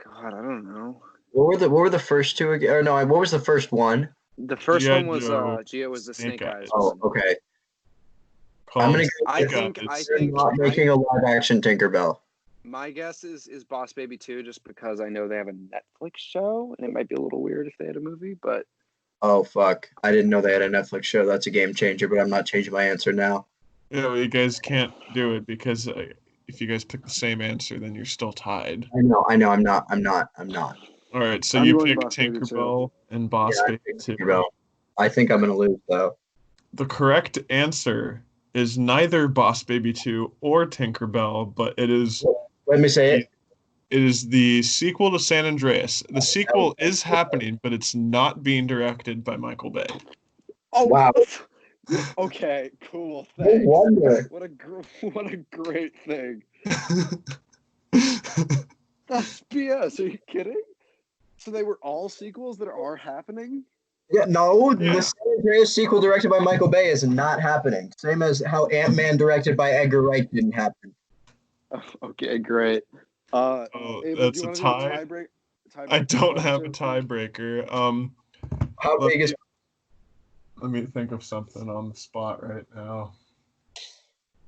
God, I don't know. What were the first two again? Or no, what was the first one? The first G.I. one was Joe, Gia was the Snake Eyes. Oh, okay. Called I'm gonna. I Snake think Eyes. They're not making a live action Tinkerbell. my guess is Boss Baby 2, just because I know they have a Netflix show, and it might be a little weird if they had a movie, but Oh fuck! I didn't know they had a Netflix show. That's a game changer. But I'm not changing my answer now. Yeah, well, you guys can't do it because if you guys pick the same answer, then you're still tied. I know. I'm not. All right, so I'm you going pick Boss Baby 2. Tinkerbell and Boss Yeah, I Baby picked 2. Tinkerbell. I think I'm gonna lose though. The correct answer is neither Boss Baby 2 or Tinkerbell, but it is Let me say it. it is the sequel to San Andreas. The sequel is happening, but it's not being directed by Michael Bay. Oh Wow. Okay, cool. No Thanks. wonder. What a great thing. That's BS. Are you kidding? So they were all sequels that are happening? Yeah, no, Yeah. the San Andreas sequel directed by Michael Bay is not happening. Same as how Ant-Man directed by Edgar Wright didn't happen. Oh, okay, great. Oh, Abel, that's do you a want to tie. do a I don't have a question? tiebreaker. How let big is? me- Let me think of something on the spot right now.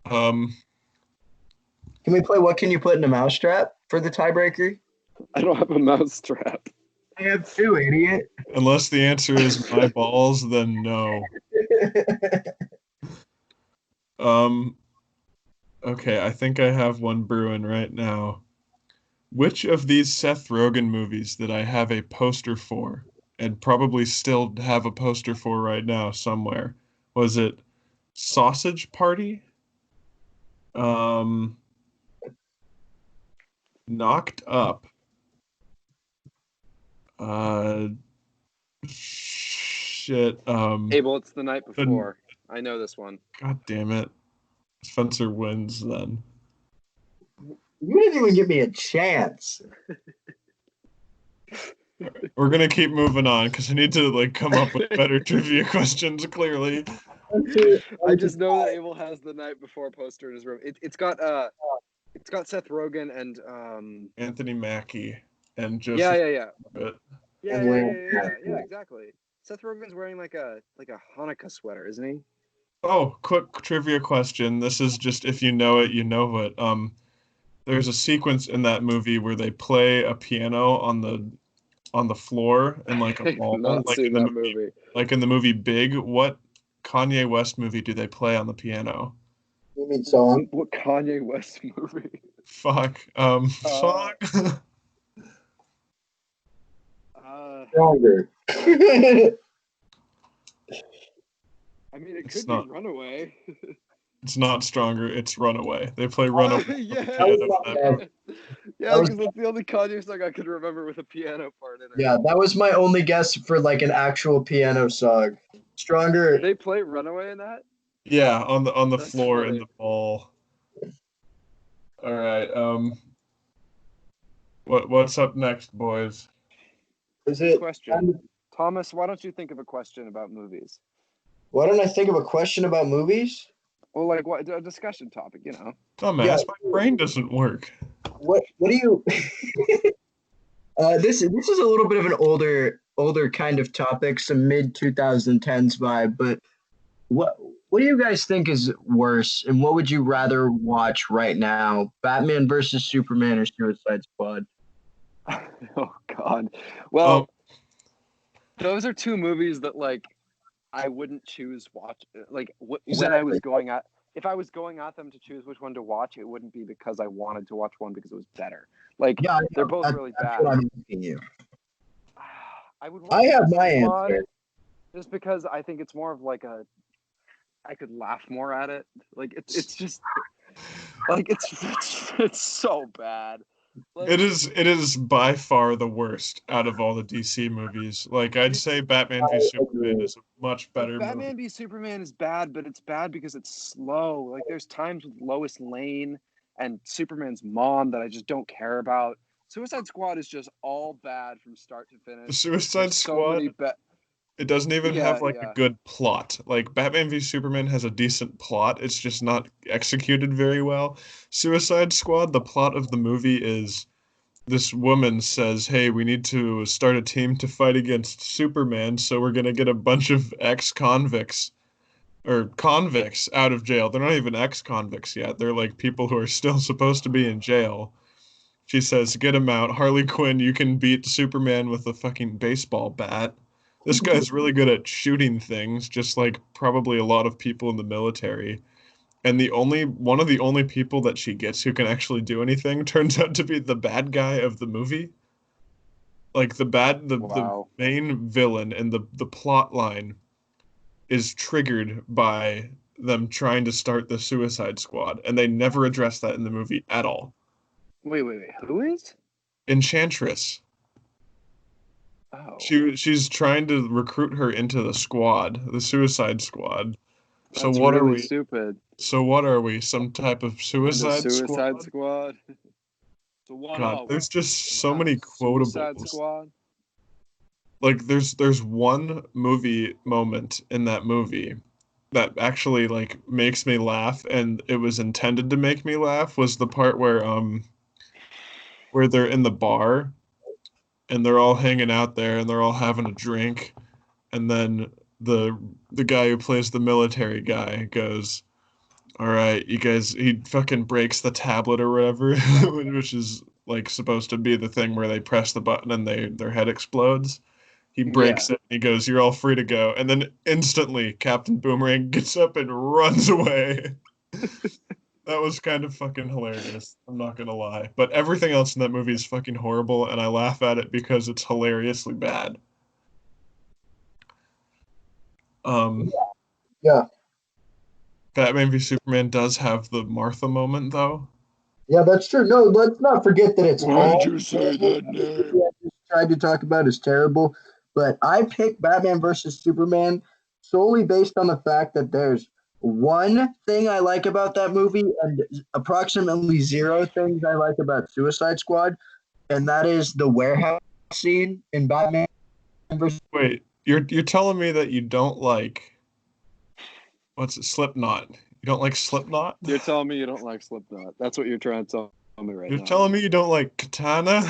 Um, Can we play What Can You Put in a Mousetrap for the tiebreaker? I don't have a mousetrap. I have two, idiot. unless the answer is my balls, then no. Um, okay, I think I have one brewing right now. Which of these Seth Rogen movies did I have a poster for, and probably still have a poster for right now somewhere? Was it Sausage Party? Um, Knocked Up. Uh, shit. Abel, it's the night The, before. I know this one. God damn it. Spencer wins then. You didn't even give me a chance. We're gonna keep moving on because I need to like come up with better trivia questions. Clearly, I just know that Abel has the night before poster in his room. It's got Seth Rogen and Anthony Mackie and yeah, Joseph. yeah, exactly. Seth Rogen's wearing like a Hanukkah sweater, isn't he? Oh, quick trivia question. This is just if you know it, you know it. There's a sequence in that movie where they play a piano on the floor in like a I've mall, not like seen in the that movie, movie. like in the movie Big. What Kanye West movie do they play on the piano? You mean song? What Kanye West movie? Fuck. Song. Stronger. I mean, it It's could not. be Runaway. It's not Stronger. It's Runaway. They play Runaway. Yeah, That was my guess. yeah, That was- because that's the only Kanye song I could remember with a piano part in it. Yeah, that was my only guess for like an actual piano song. Stronger. They play Runaway in that? Yeah, on the That's floor in funny. the mall. All right. What's up next, boys? Is Good it? question. Thomas, why don't you think of a question about movies? Why don't I think of a question about movies? Well, like what a discussion topic, you know. Dumbass, Yeah. my brain doesn't work. What do you? This is a little bit of an older kind of topic, some mid 2010s vibe. But what do you guys think is worse, and what would you rather watch right now? Batman versus Superman or Suicide Squad? Oh God. Well, those are two movies that like I wouldn't choose watch like when I was Exactly. going at if I was going at them to choose which one to watch, it wouldn't be because I wanted to watch one because it was better. Like Yeah, I know. they're both That's, really that's bad. what I'm asking you. I would I watch have my Suicide Squad answer. just because I think it's more of like I could laugh more at it. Like it's just like it's so bad. Like It is by far the worst out of all the DC movies. Like I'd say Batman v I Superman agree. is a much better movie. Batman v Superman is bad, but it's bad because it's slow. Like there's times with Lois Lane and Superman's mom that I just don't care about. Suicide Squad is just all bad from start to The finish. Suicide There's so Squad, many bad. it doesn't even Yeah, have like a yeah. good plot. Like Batman v Superman has a decent plot. It's just not executed very well. Suicide Squad, the plot of the movie is this woman says, "Hey, we need to start a team to fight against Superman, so we're gonna get a bunch of ex-convicts or convicts out of jail. They're not even ex-convicts yet. They're like people who are still supposed to be in jail." She says, "Get him out. Harley Quinn, you can beat Superman with a fucking baseball bat. This guy's really good at shooting things, just like probably a lot of people in the military." And the only one of the only people that she gets who can actually do anything turns out to be the bad guy of the movie. Like the Wow. main villain and the plot line is triggered by them trying to start the Suicide Squad, and they never address that in the movie at all. Wait. Who is? Enchantress. Oh, She's trying to recruit her into the squad, the Suicide Squad. So that's what are really we? stupid. So what are we? Some type of And the Suicide Suicide Squad? Squad. So God, 1-0. there's just so Wow. many Suicide quotables. Squad. Like there's one movie moment in that movie that actually like makes me laugh, and it was intended to make me laugh, was the part where they're in the bar and they're all hanging out there and they're all having a drink, and then the guy who plays the military guy goes, "All right, you guys." He fucking breaks the tablet or whatever, which is like supposed to be the thing where they press the button and their head explodes. He breaks Yeah. it. He goes, "You're all free to go." And then instantly, Captain Boomerang gets up and runs away. That was kind of fucking hilarious. I'm not gonna lie. But everything else in that movie is fucking horrible, and I laugh at it because it's hilariously bad. Um, Yeah. Batman v Superman does have the Martha moment, though. Yeah, that's true. No, let's not forget that it's Why did all you say that name? yeah, just tried to talk about is terrible. But I picked Batman versus Superman solely based on the fact that there's one thing I like about that movie and approximately zero things I like about Suicide Squad, and that is the warehouse scene in Batman versus. Wait, you're telling me that you don't like what's it, Slipknot? You don't like Slipknot? You're telling me you don't like Slipknot. That's what you're trying to tell me right You're now. telling me you don't like Katana?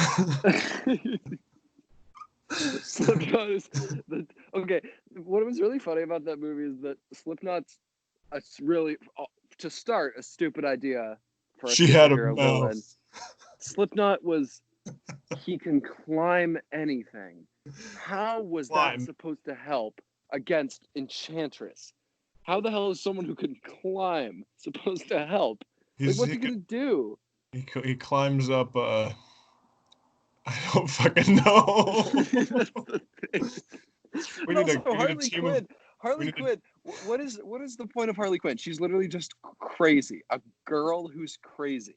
Slipknot is okay. What was really funny about that movie is that Slipknot's really, to start, a stupid idea for a She had a superhero mouth. villain. Slipknot was he can climb anything. How was Climb. that supposed to help against Enchantress? How the hell is someone who can climb supposed to help? Like, what's he gonna do? He climbs up. I don't fucking know. That's the thing. We And need also, a Harley team Quinn. of. Harley need to- Quinn. What is the point of Harley Quinn? She's literally just crazy. A girl who's crazy.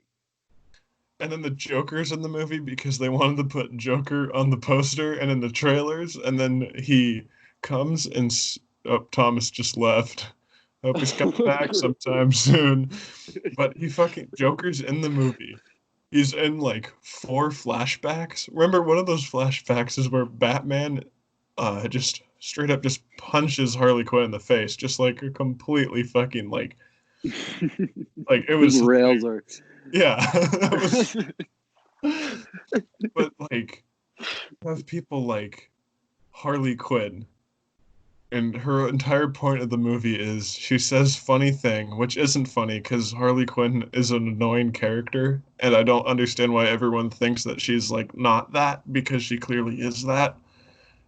And then the Joker's in the movie because they wanted to put Joker on the poster and in the trailers, and then he comes and Thomas just left. I hope he's coming back sometime soon. But he fucking Joker's in the movie. He's in like 4 flashbacks. Remember, one of those flashbacks is where Batman just straight up just punches Harley Quinn in the face, just like a completely fucking like it was rails are. yeah. That was, but like have people like Harley Quinn, and her entire point of the movie is she says funny thing, which isn't funny because Harley Quinn is an annoying character, and I don't understand why everyone thinks that she's like not that because she clearly is that.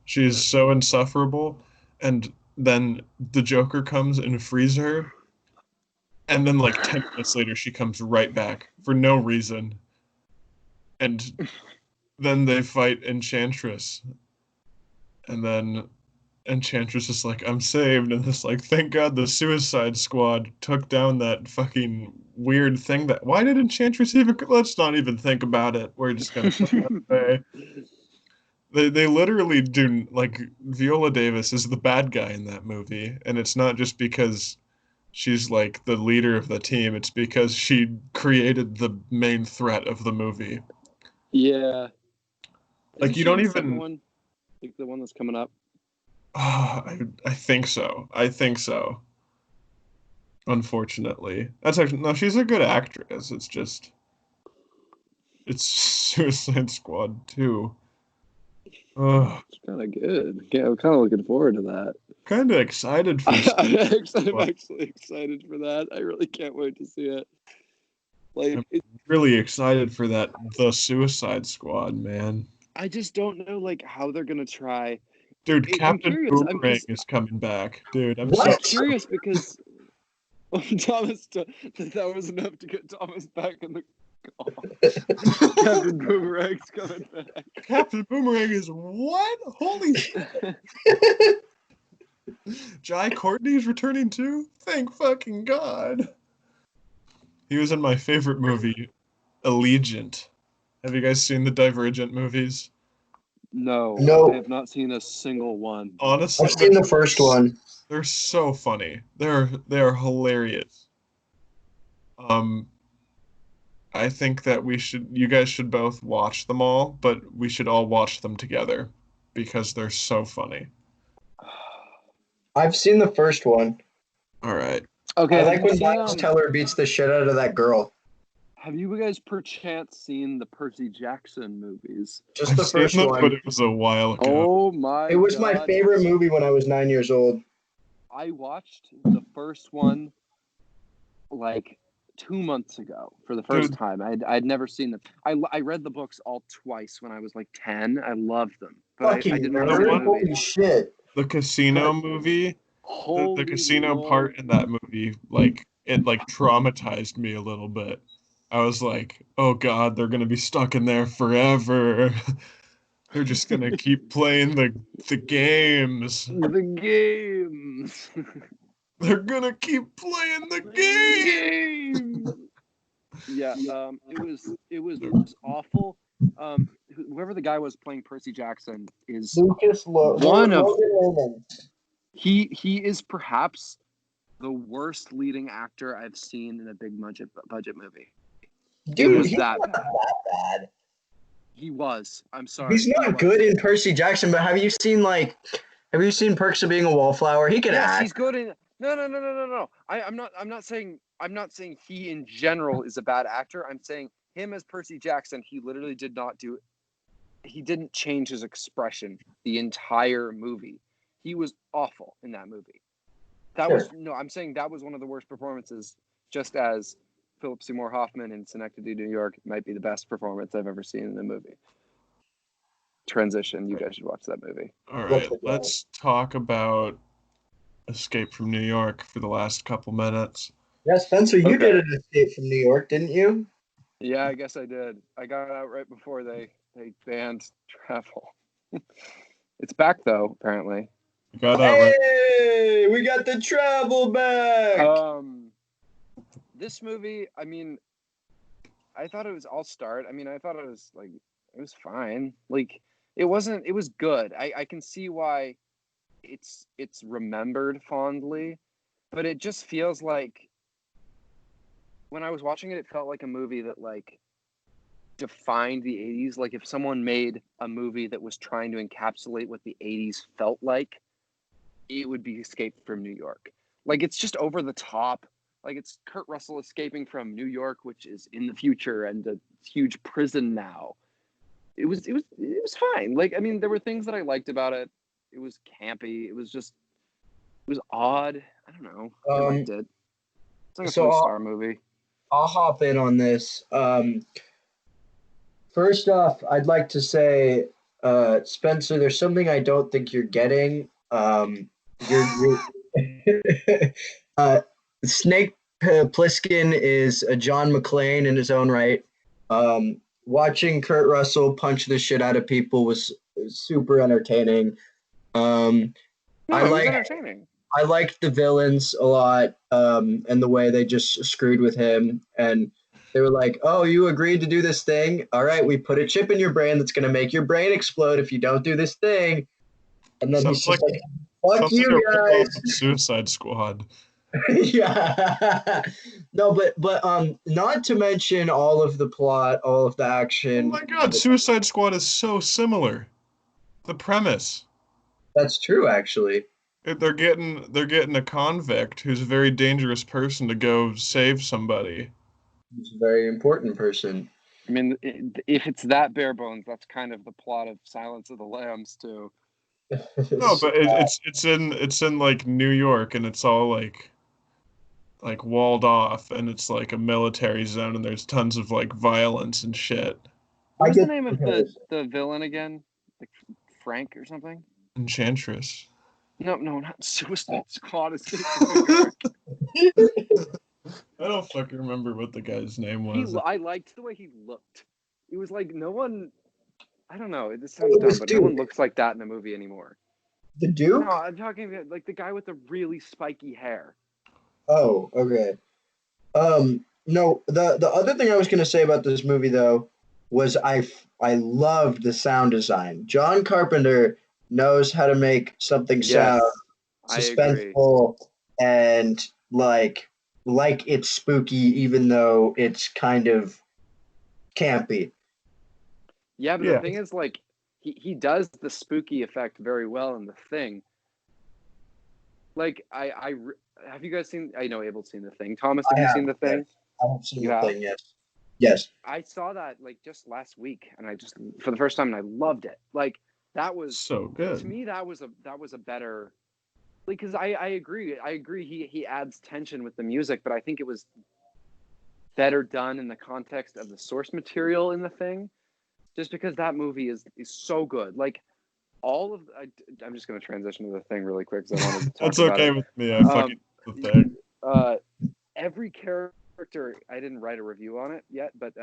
She's so insufferable, and then the Joker comes and frees her, and then like 10 minutes later she comes right back for no reason, and then they fight Enchantress, and then Enchantress is like, "I'm saved," and it's like, thank God the Suicide Squad took down that fucking weird thing that. Why did Enchantress even? Let's not even think about it. We're just gonna put that away. They literally do like Viola Davis is the bad guy in that movie, and it's not just because she's like the leader of the team. It's because she created the main threat of the movie. Yeah. Like, Isn't you she don't the second even. one? Like the one that's coming up. I think so. I think so. Unfortunately, that's actually no. She's a good actress. It's just it's Suicide Squad 2. Ugh, It's kind of good. Yeah, I'm kind of looking forward to that. kind of excited for. I'm Suicide Squad. actually excited for that. I really can't wait to see it. Like, I'm really excited for that. The Suicide Squad, man. I just don't know, like, how they're gonna try. Dude, I'm Captain curious. Boomerang is coming back. Dude, I'm What? I'm curious because Thomas. That was enough to get Thomas back in the call. Captain Boomerang's coming back. Captain Boomerang is what? Holy shit. Jai Courtney's returning too? Thank fucking God. He was in my favorite movie, Allegiant. Have you guys seen the Divergent movies? No, No. I have not seen a single one. Honestly, I've seen the first one. they're so funny. They're hilarious. I think that you guys should both watch them all, but we should all watch them together because they're so funny. I've seen the first one. All right. Okay, I like have you when seen, Miles Teller beats the shit out of that girl. have you guys perchance seen the Percy Jackson movies? Just I've the seen first them, one. but it was a while ago. Oh my! It was God. my favorite movie when I was 9 years old. I watched the first one like 2 months ago for the first Dude. time. I'd never seen them. I read the books all twice when I was like 10. I loved them, but I Fucking didn't watch The the nerd. one, movie. Holy shit. the casino But movie, the holy casino Lord, part in that movie, like it like traumatized me a little bit. I was like, oh God, they're gonna be stuck in there forever. They're just gonna keep playing the games. the games, They're gonna keep playing the the game. games. Yeah, it was awful. Whoever the guy was playing Percy Jackson is one of Logan Lerman. he is perhaps the worst leading actor I've seen in a big budget movie. Dude, It was he's that not bad. that bad. He was. I'm sorry. He's he not was. good in Percy Jackson, but have you seen Perks of Being a Wallflower? He can Yes, act. he's good in. No. I'm not saying he in general is a bad actor. I'm saying him as Percy Jackson. He literally did not do. He didn't change his expression the entire movie. He was awful in that movie. That was Sure. no. I'm saying that was one of the worst performances. Just as Philip Seymour Hoffman in Synecdoche, New York, might be the best performance I've ever seen in a movie. Transition. You guys should watch that movie. All right, let's talk about Escape from New York for the last couple minutes. Yeah, Spencer, you Okay. did an Escape from New York, didn't you? Yeah, I guess I did. I got out right before they banned travel. It's back though, apparently. You got out right. Hey, we got the travel back. This movie, I mean, I thought it was. I'll start. I mean, I thought it was like it was fine. Like it wasn't. It was good. I can see why it's remembered fondly, but it just feels like when I was watching it, it felt like a movie that like defined the 80s. Like if someone made a movie that was trying to encapsulate what the 80s felt like, it would be Escape from New York. Like it's just over the top. Like it's Kurt Russell escaping from New York, which is in the future and a huge prison now. It was fine. Like I mean, there were things that I liked about it. It was campy. It was odd. I don't know. I liked it. It's like a So 3-star movie. I'll hop in on this. First off, I'd like to say, Spencer, there's something I don't think you're getting. You're uh, Snake Plissken is a John McClane in his own right. Watching Kurt Russell punch the shit out of people was super entertaining. No, I it was like entertaining. I liked the villains a lot, and the way they just screwed with him. And they were like, "Oh, you agreed to do this thing? All right, we put a chip in your brain that's going to make your brain explode if you don't do this thing." And then he's Sounds like just like, "Fuck sounds like you a ripoff guys." of Suicide Squad. Yeah. No, but not to mention all of the plot, all of the Oh action. my God, Suicide Squad is so similar. The premise. That's true, actually. They're getting a convict who's a very dangerous person to go save somebody. He's a very important person. I mean, if it's that bare bones, that's kind of the plot of Silence of the Lambs too. No, but it's in like New York and it's all like walled off and it's like a military zone and there's tons of like violence and shit. I What was the get name the of comparison. the villain again? Like Frank or something? Enchantress. No, not Suicide Squad. Escape from New York. I don't fucking remember what the guy's name was. I liked the way he looked. It was like no one. I don't know. This sounds It dumb, was but no one Duke. looks like that in a movie anymore. The No, Duke? I'm talking about like the guy with the really spiky hair. Oh, okay. No, the other thing I was gonna say about this movie though was I loved the sound design. John Carpenter knows how to make something sound Yes, I agree. suspenseful and like it's spooky, even though it's kind of campy. Yeah, but the Yeah. thing is, like, he does the spooky effect very well in The Thing. Like, have you guys seen? I know Abel's seen The Thing. Thomas, have I you have, seen The yes. Thing? I have seen You the have? thing, yes. Yes. I saw that like just last week, and I just for the first time, and I loved it. Like that was So to good. me that was a better because I agree. I agree. He adds tension with the music, but I think it was better done in the context of the source material in The Thing. Just because that movie is so good. Like all of I'm just going to transition to The Thing really quick because I wanted to talk That's about okay it. with me. I fucking love The Thing. Every character, I didn't write a review on it yet, but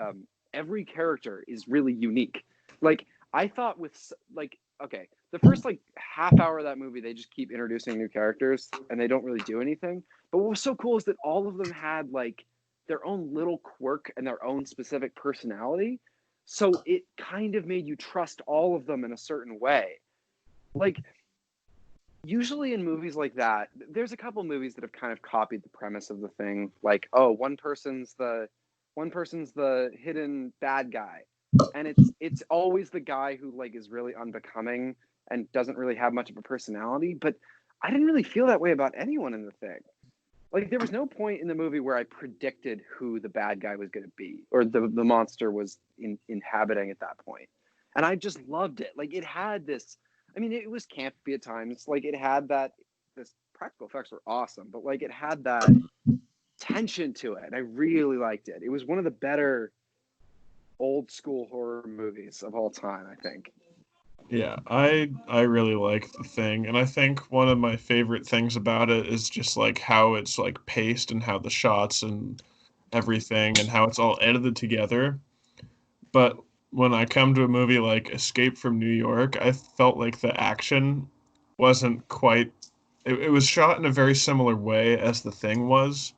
every character is really unique. Like I thought with like okay, the first like half hour of that movie they just keep introducing new characters and they don't really do anything. But what was so cool is that all of them had like their own little quirk and their own specific personality. So it kind of made you trust all of them in a certain way. Like usually in movies like that, there's a couple movies that have kind of copied the premise of The Thing. Like, oh, one person's the hidden bad guy, and it's always the guy who like is really unbecoming and doesn't really have much of a personality. But I didn't really feel that way about anyone in The Thing. Like, there was no point in the movie where I predicted who the bad guy was going to be or the monster was inhabiting at that point. And I just loved it. Like, it had this, I mean, it was campy at times. Like, it had that, this practical effects were awesome, but like, it had that tension to it. I really liked it. It was one of the better old school horror movies of all time, I think. Yeah, I really like The Thing, and I think one of my favorite things about it is just like how it's like paced and how the shots and everything and how it's all edited together. But when I come to a movie like Escape from New York, I felt like the action wasn't quite it was shot in a very similar way as The Thing was,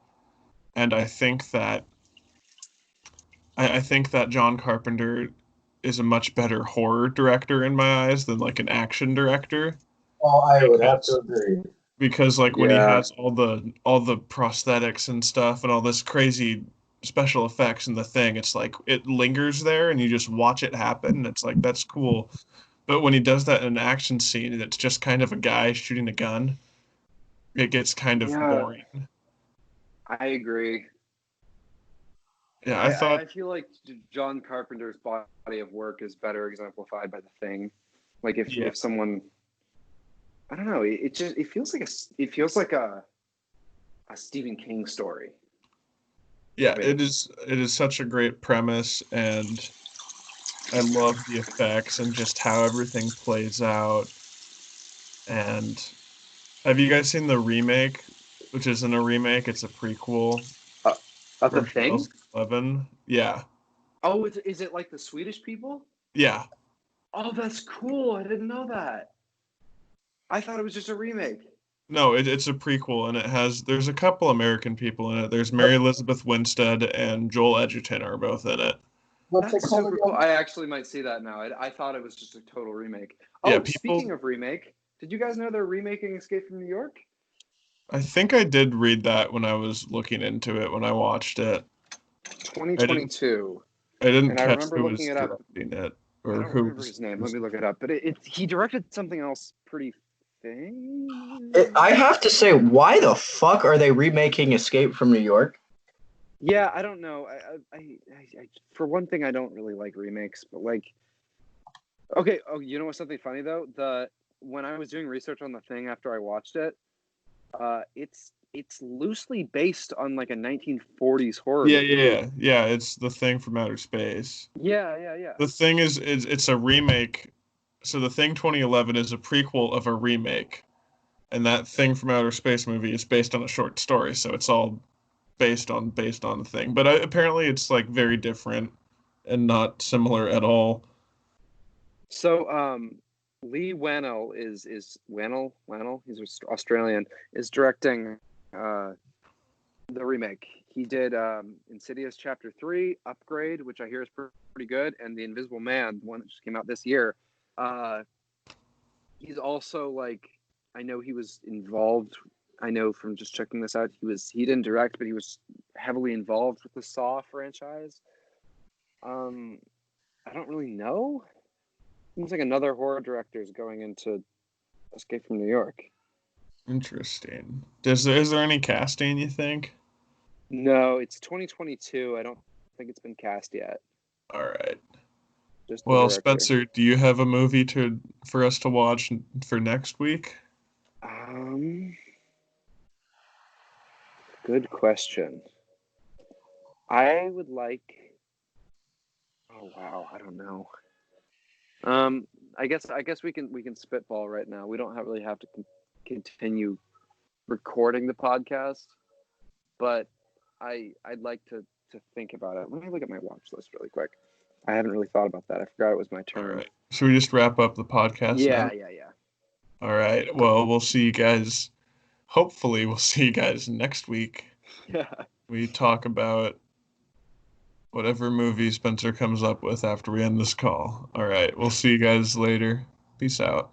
and I think that John Carpenter is a much better horror director in my eyes than like an action director Oh, I would have to because agree. like when he Yeah. has all the prosthetics and stuff and all this crazy special effects in The Thing, it's like it lingers there and you just watch it happen and it's like that's cool. But when he does that in an action scene and it's just kind of a guy shooting a gun, it gets kind of Yeah, boring. I agree. Yeah, I thought I feel like John Carpenter's body of work is better exemplified by The Thing. Like yeah. if someone, I don't know, it just it feels like a Stephen King story Yeah, to me. it is such a great premise and I love the effects and just how everything plays out. And have you guys seen the remake, which isn't a remake, it's a prequel Uh, of The from Thing? 2011? Yeah. Oh, is it like the Swedish people? Yeah. Oh, that's cool. I didn't know that. I thought it was just a remake. No, it's a prequel and there's a couple American people in it. There's Mary Elizabeth Winstead and Joel Edgerton are both in it. What's it That's called super cool. again? I actually might see that now. I thought it was just a total remake. Yeah, Oh, speaking people of remake, did you guys know they're remaking Escape from New York? I think I did read that when I was looking into it when I watched it. I didn't 2022. I didn't And I catch remember who looking was it up. directing it I or don't who remember his name. Let me look it up. But he directed something else pretty I famous. have to say, why the fuck are they remaking Escape from New York? Yeah, I don't know. For one thing, I don't really like remakes, but like, okay. Oh, you know what's something funny though? When I was doing research on The Thing after I watched it, it's loosely based on like a 1940s horror Yeah, movie. yeah, yeah. It's The Thing from Outer Space. Yeah. The Thing is it's a remake. So The Thing 2011 is a prequel of a remake, and that Thing from Outer Space movie is based on a short story. So it's all based on The Thing. But apparently it's like very different and not similar at all. So, Lee Wannell is Wannell. He's Australian. Is directing uh, the remake. He did Insidious Chapter 3, Upgrade, which I hear is pretty good, and The Invisible Man, the one that just came out this year. Uh, he's also like, I know he was involved. I know from just checking this out, he didn't direct, but he was heavily involved with the Saw franchise. Um, I don't really know. Seems like another horror director is going into Escape from New York. Interesting. Is there any casting you think? No, it's 2022. I don't think it's been cast yet. All right. Just the Well, director. Spencer, do you have a movie to for us to watch for next week? Good question. I would like. Oh wow, I don't know. I guess we can spitball right now. We don't really have to continue recording the podcast, but I'd like to think about it. Let me look at my watch list really quick. I haven't really thought about that. I forgot it was my All turn. right. Should we just wrap up the podcast now? Yeah. All right. Well, we'll see you guys. Hopefully, we'll see you guys next week. Yeah. We talk about whatever movie Spencer comes up with after we end this call. All right. We'll see you guys later. Peace out.